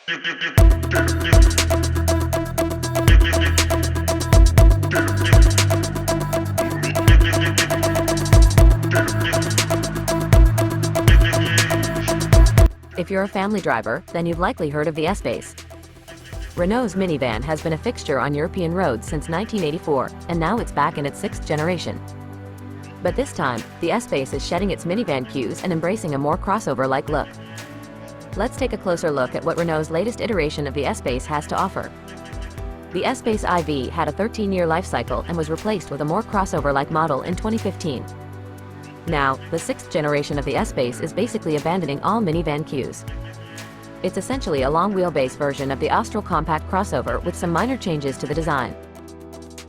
If you're a family driver, then you've likely heard of the Espace. Renault's minivan has been a fixture on European roads since 1984, and now it's back in its sixth generation. But this time, the Espace is shedding its minivan cues and embracing a more crossover-like look. Let's take a closer look at what Renault's latest iteration of the Espace has to offer. The Espace IV had a 13-year life cycle and was replaced with a more crossover-like model in 2015. Now, the sixth generation of the Espace is basically abandoning all minivan cues. It's essentially a long-wheelbase version of the Austral compact crossover with some minor changes to the design.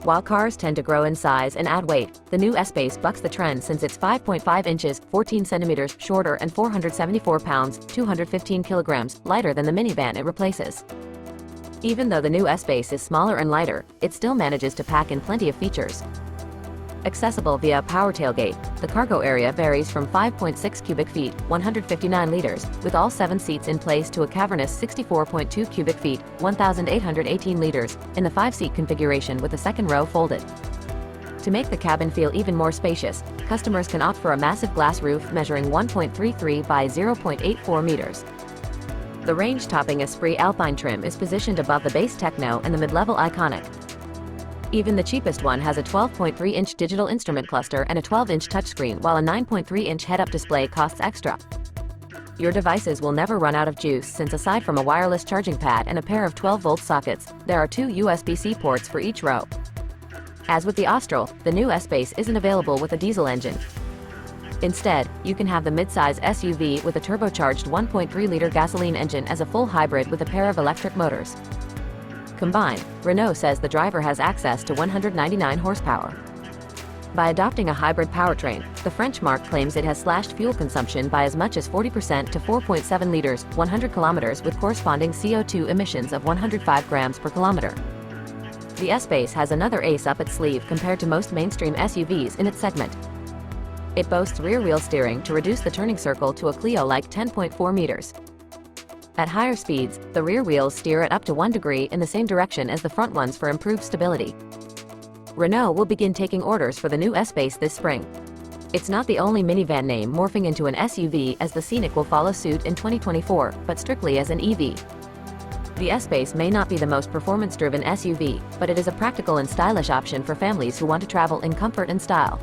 While cars tend to grow in size and add weight, the new Espace bucks the trend since it's 5.5 inches, 14 centimeters shorter and 474 pounds, 215 kilograms lighter than the minivan it replaces. Even though the new Espace is smaller and lighter, it still manages to pack in plenty of features. Accessible via a power tailgate, the cargo area varies from 5.6 cubic feet, 159 liters, with all 7 seats in place to a cavernous 64.2 cubic feet, 1,818 liters, in the 5-seat configuration with the second row folded. To make the cabin feel even more spacious, customers can opt for a massive glass roof measuring 1.33 by 0.84 meters. The range-topping Esprit Alpine trim is positioned above the base Techno and the mid-level Iconic. Even the cheapest one has a 12.3-inch digital instrument cluster and a 12-inch touchscreen, while a 9.3-inch head-up display costs extra. Your devices will never run out of juice since aside from a wireless charging pad and a pair of 12-volt sockets, there are 2 USB-C ports for each row. As with the Austral, the new Espace isn't available with a diesel engine. Instead, you can have the midsize SUV with a turbocharged 1.3-liter gasoline engine as a full hybrid with a pair of electric motors. Combined, Renault says the driver has access to 199 horsepower. By adopting a hybrid powertrain, the French marque claims it has slashed fuel consumption by as much as 40% to 4.7 liters, 100 kilometers with corresponding CO2 emissions of 105 grams per kilometer. The Espace has another ace up its sleeve compared to most mainstream SUVs in its segment. It boasts rear-wheel steering to reduce the turning circle to a Clio-like 10.4 meters. At higher speeds, the rear wheels steer at up to 1 degree in the same direction as the front ones for improved stability. Renault will begin taking orders for the new Espace this spring. It's not the only minivan name morphing into an SUV, as the Scenic will follow suit in 2024, but strictly as an EV. The Espace may not be the most performance-driven SUV, but it is a practical and stylish option for families who want to travel in comfort and style.